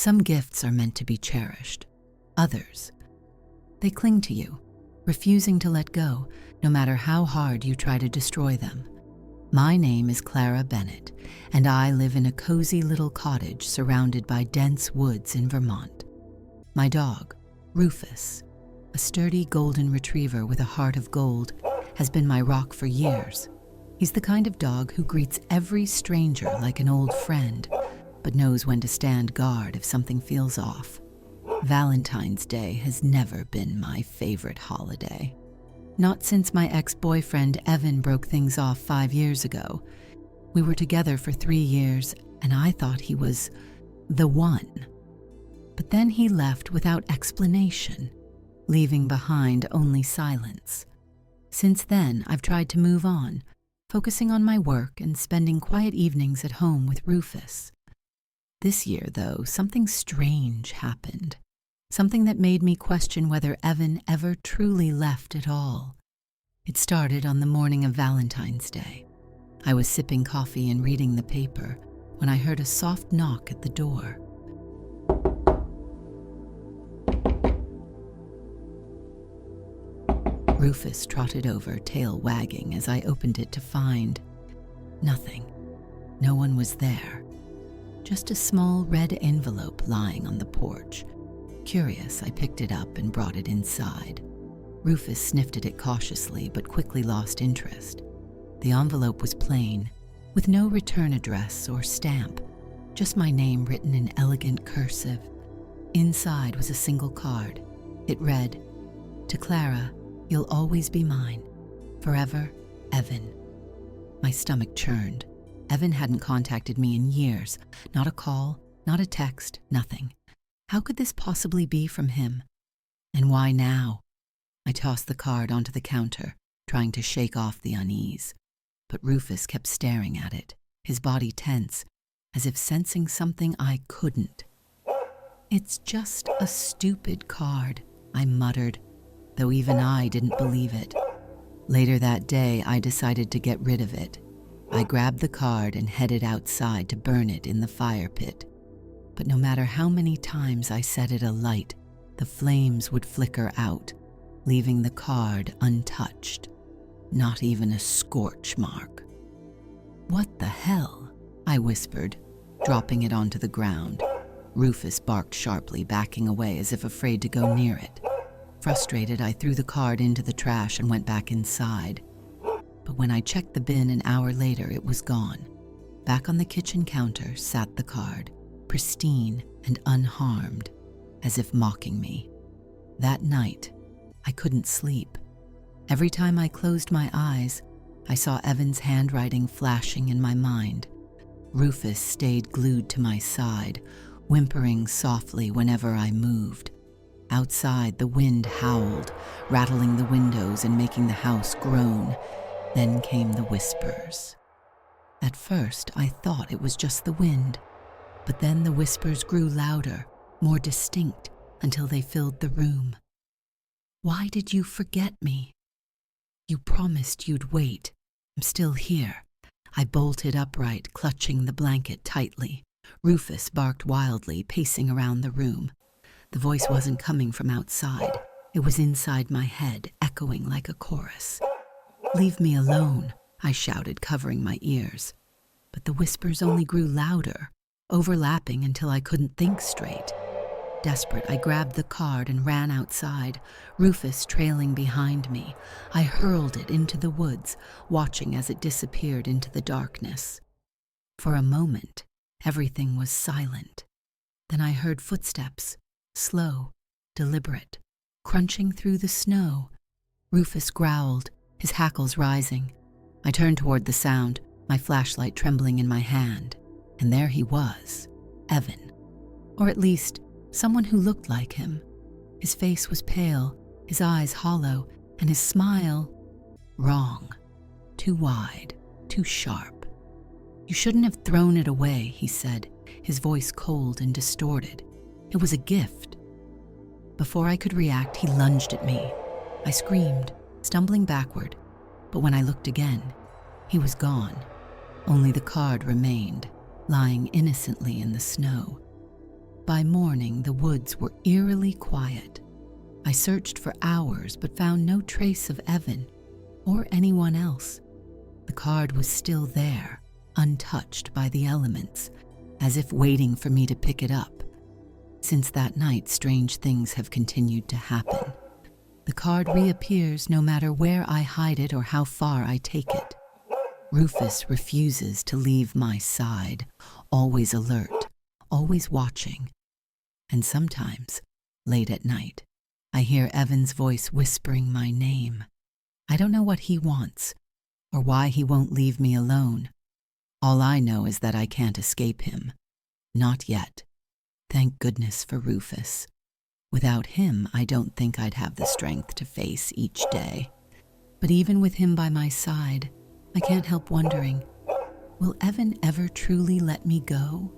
Some gifts are meant to be cherished. Others, they cling to you, refusing to let go, no matter how hard you try to destroy them. My name is Clara Bennett, and I live in a cozy little cottage surrounded by dense woods in Vermont. My dog, Rufus, a sturdy golden retriever with a heart of gold, has been my rock for years. He's the kind of dog who greets every stranger like an old friend, but knows when to stand guard if something feels off. Valentine's Day has never been my favorite holiday. Not since my ex-boyfriend Evan broke things off 5 years ago. We were together for 3 years, and I thought he was the one. But then he left without explanation, leaving behind only silence. Since then, I've tried to move on, focusing on my work and spending quiet evenings at home with Rufus. This year, though, something strange happened. Something that made me question whether Evan ever truly left at all. It started on the morning of Valentine's Day. I was sipping coffee and reading the paper when I heard a soft knock at the door. Rufus trotted over, tail wagging, as I opened it to find nothing. No one was there. Just a small red envelope lying on the porch. Curious, I picked it up and brought it inside. Rufus sniffed at it cautiously, but quickly lost interest. The envelope was plain, with no return address or stamp, just my name written in elegant cursive. Inside was a single card. It read, "To Clara, you'll always be mine. Forever, Evan." My stomach churned. Evan hadn't contacted me in years. Not a call, not a text, nothing. How could this possibly be from him? And why now? I tossed the card onto the counter, trying to shake off the unease. But Rufus kept staring at it, his body tense, as if sensing something I couldn't. "It's just a stupid card," I muttered, though even I didn't believe it. Later that day, I decided to get rid of it. I grabbed the card and headed outside to burn it in the fire pit. But no matter how many times I set it alight, the flames would flicker out, leaving the card untouched. Not even a scorch mark. "What the hell?" I whispered, dropping it onto the ground. Rufus barked sharply, backing away as if afraid to go near it. Frustrated, I threw the card into the trash and went back inside. But when I checked the bin an hour later, it was gone. Back on the kitchen counter sat the card, pristine and unharmed, as if mocking me. That night, I couldn't sleep. Every time I closed my eyes, I saw Evan's handwriting flashing in my mind. Rufus stayed glued to my side, whimpering softly whenever I moved. Outside, the wind howled, rattling the windows and making the house groan. Then came the whispers. At first, I thought it was just the wind, but then the whispers grew louder, more distinct, until they filled the room. "Why did you forget me? You promised you'd wait. I'm still here." I bolted upright, clutching the blanket tightly. Rufus barked wildly, pacing around the room. The voice wasn't coming from outside. It was inside my head, echoing like a chorus. "Leave me alone," I shouted, covering my ears. But the whispers only grew louder, overlapping until I couldn't think straight. Desperate, I grabbed the card and ran outside, Rufus trailing behind me. I hurled it into the woods, watching as it disappeared into the darkness. For a moment, everything was silent. Then I heard footsteps, slow, deliberate, crunching through the snow. Rufus growled, his hackles rising. I turned toward the sound, my flashlight trembling in my hand, and there he was, Evan. Or at least, someone who looked like him. His face was pale, his eyes hollow, and his smile wrong. Too wide, too sharp. "You shouldn't have thrown it away," he said, his voice cold and distorted. "It was a gift." Before I could react, he lunged at me. I screamed, stumbling backward, but when I looked again, he was gone. Only the card remained, lying innocently in the snow. By morning, the woods were eerily quiet. I searched for hours but found no trace of Evan or anyone else. The card was still there, untouched by the elements, as if waiting for me to pick it up. Since that night, strange things have continued to happen. The card reappears no matter where I hide it or how far I take it. Rufus refuses to leave my side, always alert, always watching. And sometimes, late at night, I hear Evan's voice whispering my name. I don't know what he wants, or why he won't leave me alone. All I know is that I can't escape him. Not yet. Thank goodness for Rufus. Without him, I don't think I'd have the strength to face each day. But even with him by my side, I can't help wondering, will Evan ever truly let me go?